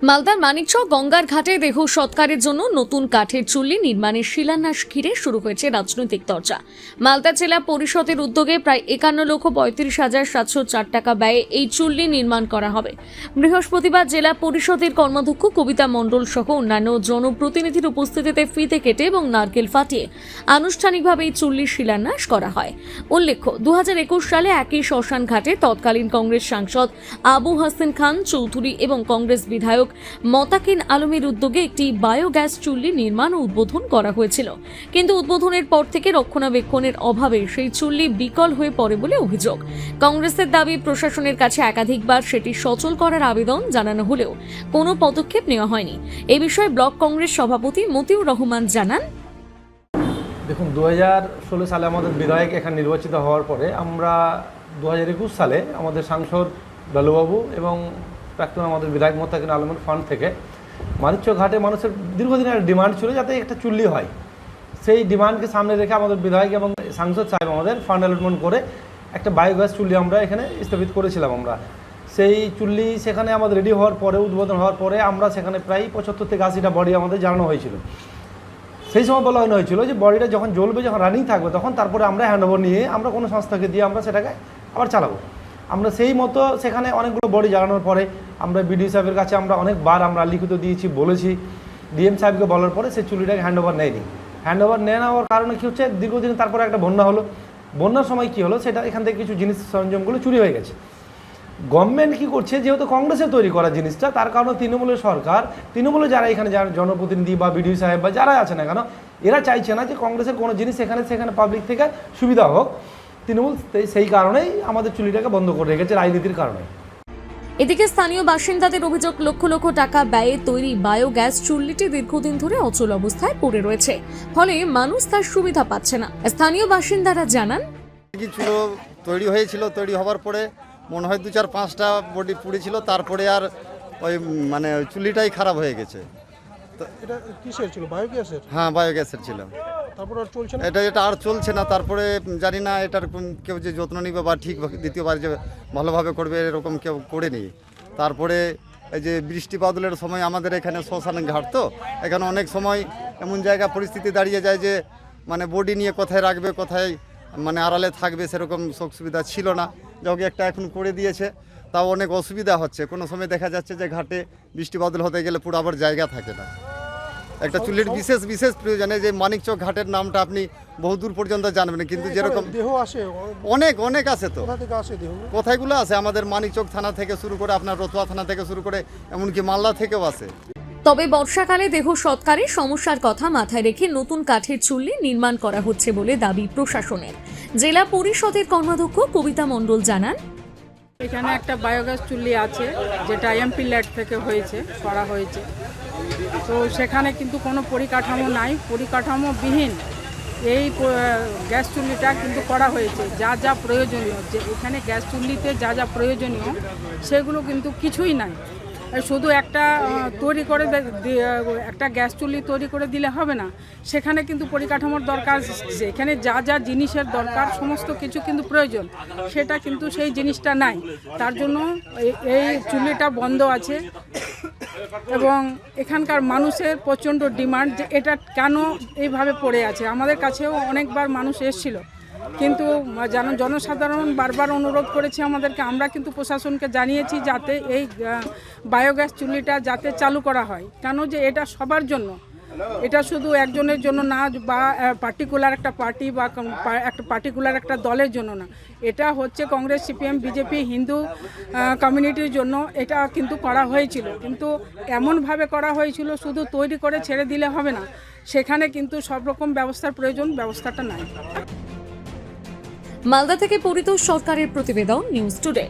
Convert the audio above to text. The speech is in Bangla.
মালদার মানিকচক গঙ্গার ঘাটে দেহ সৎকারের জন্য নতুন কাঠের চুল্লি নির্মাণের শিলান্যাস ঘিরে শুরু হয়েছে রাজনৈতিক চর্চা। মালদা জেলা পরিষদের উদ্যোগে প্রায় 51,35,704 টাকা ব্যয়ে এই চুল্লি নির্মাণ করা হবে। বৃহস্পতিবার জেলা পরিষদের কর্মাধ্যক্ষ কবিতা মণ্ডল সহ অন্যান্য জনপ্রতিনিধির উপস্থিতিতে ফিতে কেটে এবং নারকেল ফাটিয়ে আনুষ্ঠানিকভাবে এই চুল্লির শিলান্যাস করা হয়। উল্লেখ্য, 2021 সালে একই শ্মশান ঘাটে তৎকালীন কংগ্রেস সাংসদ আবু হাসেন খান চৌধুরী এবং কংগ্রেস বিধায়ক মতাকিন আলমের উদ্যোগে একটি বায়োগ্যাস চুল্লি নির্মাণ ও উদ্বোধন করা হয়েছিল, কিন্তু উদ্বোধনের পর থেকে রক্ষণাবেক্ষণের অভাবে সেই চুল্লি বিকল হয়ে পড়ে বলে অভিযোগ। কংগ্রেসের দাবি, প্রশাসনের কাছে একাধিকবার সেটি সচল করার আবেদন জানানো হলেও কোনো পদক্ষেপ নেওয়া হয়নি। এ বিষয়ে ব্লক কংগ্রেস সভাপতি মতিউর রহমান জানান, দেখুন, 2016 সালে আমাদের বিধায়ক এখানে নির্বাচিত হওয়ার পরে আমরা 2021 সালে আমাদের সাংসদ লালুবাবু এবং প্রাক্তন আমাদের বিধায়ক মতাকিন আলমের ফান্ড থেকে মানিকচক ঘাটে মানুষের দীর্ঘদিনের ডিমান্ড ছিল যাতে একটা চুল্লি হয়। সেই ডিমান্ডকে সামনে রেখে আমাদের বিধায়ক এবং সাংসদ সাহেব আমাদের ফান্ড অ্যালটমেন্ট করে একটা বায়োগ্যাস চুল্লি আমরা এখানে স্থাপিত করেছিলাম। আমরা সেই চুল্লি সেখানে আমাদের রেডি হওয়ার পরে, উদ্বোধন হওয়ার পরে আমরা সেখানে প্রায় 75 থেকে 80টা বডি আমাদের জানানো হয়েছিল। সেই সময় বলা হয়েছিল যে বডিটা যখন জ্বলবে, যখন রানিং থাকবে, তখন তারপরে আমরা হ্যান্ডওভার নিয়ে আমরা কোনো সংস্থাকে দিয়ে আমরা সেটাকে আবার চালাবো। আমরা সেই মতো সেখানে অনেকগুলো বডি জ্বালানোর পরে আমরা বিডিও সাহেবের কাছে আমরা অনেকবার আমরা লিখিত দিয়েছি, বলেছি। ডিএম সাহেবকে বলার পরে সেই চুল্লিটাকে হ্যান্ডওভার নেয়নি। হ্যান্ডওভার নেওয়ার কারণে কী হচ্ছে, দীর্ঘদিন তারপরে একটা বন্যা হলো। বন্যার সময় কী হলো, সেটা এখান থেকে কিছু জিনিস সরঞ্জামগুলো চুরি হয়ে গেছে। গভর্নমেন্ট কী করছে, যেহেতু কংগ্রেসের তৈরি করা জিনিসটা, তার কারণে তৃণমূলের সরকার, তৃণমূলে যারা এখানে যারা জনপ্রতিনিধি বা বিডিও সাহেব বা যারা আছে না কেন, এরা চাইছে না যে কংগ্রেসের কোনো জিনিস সেখানে পাবলিক থেকে সুবিধা হোক। তৃণমূল সেই কারণেই আমাদের চুল্লিটাকে বন্ধ করে রেখেছে, রাজনীতির কারণে। এদিকে স্থানীয় বাসিন্দাদের অভিযোগ, লক্ষ লক্ষ টাকা ব্যয়ে তৈরি বায়োগ্যাস চুল্লিটি দীর্ঘদিন ধরে অচল অবস্থায় পড়ে রয়েছে, ফলে মানুষ তার সুবিধা পাচ্ছে না। স্থানীয় বাসিন্দারা জানান, চুলো তৈরি হয়েছিল, তৈরি হওয়ার পরে মনে হয় 2-4-5টা বডি পুড়েছিল, তারপরে আর ওই মানে চুল্লিটাই খারাপ হয়ে গেছে। এটা কিসের ছিল? বায়োগ্যাসের? হ্যাঁ, বায়োগ্যাসের ছিল। তারপর আর চলছে না এটা আর চলছে না। তারপরে জানি না এটার কেউ যে যত্ন নিবে বা ঠিক দ্বিতীয়বার যে ভালোভাবে করবে এরকম কেউ করেনি। তারপরে এই যে বৃষ্টি বাদলের সময় আমাদের এখানে শ্মশান ঘাট, তো এখানে অনেক সময় এমন জায়গা পরিস্থিতি দাঁড়িয়ে যায় যে মানে বডি নিয়ে কোথায় রাখবে, কোথায় মানে আড়ালে থাকবে, সেরকম সুখ সুবিধা ছিল না। যখন একটা এখন করে দিয়েছে, তাও অনেক অসুবিধা হচ্ছে। কোনো সময় দেখা যাচ্ছে যে ঘাটে বৃষ্টি বাদল হতে গেলে পুরো আবার জায়গা থাকে না। একটা চুল্লির বিশেষ প্রয়োজনে যে মানিকচক ঘাটের নামটা আপনি বহুদূর পর্যন্ত জানবেন, কিন্তু যেরকম দেহ আসে অনেক আছে। তো কোথা থেকে আসে দেহ? কোথায়গুলো আছে আমাদের মানিকচক থানা থেকে শুরু করে আপনার রতুয়া থানা থেকে শুরু করে এমনকি মালদা থেকেও আসে। তবে বর্ষাকালে দেহ সৎকারের সমস্যার কথা মাথায় রেখে নতুন কাঠের চুল্লি নির্মাণ করা হচ্ছে বলে দাবি প্রশাসনের। জেলা পরিষদের কর্মাধ্যক্ষ কবিতা মণ্ডল জানান, এখানে একটা বায়োগ্যাস চুল্লি আছে, যেটা এমপি ল্যাড থেকে করা হয়েছে। তো সেখানে কিন্তু কোনো পরিকাঠামো নাই, পরিকাঠামোবিহীন এই গ্যাস চুল্লিটা কিন্তু করা হয়েছে। যা প্রয়োজনীয়, যে এখানে গ্যাস চুল্লিতে যা প্রয়োজনীয় সেগুলো কিন্তু কিছুই নাই। শুধু একটা গ্যাস চুল্লি তৈরি করে দিলে হবে না, সেখানে কিন্তু পরিকাঠামোর দরকার। এখানে যা জিনিসের দরকার সমস্ত কিছু কিন্তু প্রয়োজন, সেটা কিন্তু সেই জিনিসটা নাই। তার জন্য এই চুল্লিটা বন্ধ আছে এবং এখানকার মানুষের প্রচণ্ড ডিমান্ড যে এটা কেন এইভাবে পড়ে আছে। আমাদের কাছেও অনেকবার মানুষ এসেছিল, কিন্তু জনসাধারণ বারবার অনুরোধ করেছে আমাদেরকে। আমরা কিন্তু প্রশাসনকে জানিয়েছি যাতে এই বায়োগ্যাস চুল্লিটা যাতে চালু করা হয়। কেন যে এটা সবার জন্য, এটা শুধু একজনের জন্য না, বা পার্টিকুলার একটা পার্টি বা একটা পার্টিকুলার একটা দলের জন্য না। এটা হচ্ছে কংগ্রেস, সিপিএম, বিজেপি, হিন্দু কমিউনিটির জন্য এটা কিন্তু করা হয়েছিল। কিন্তু এমনভাবে করা হয়েছিল, শুধু তৈরি করে ছেড়ে দিলে হবে না, সেখানে কিন্তু সব রকম ব্যবস্থার প্রয়োজন, ব্যবস্থাটা নাই। মালদা থেকে পরিতোষ সরকারের প্রতিবেদন, নিউজ টুডে।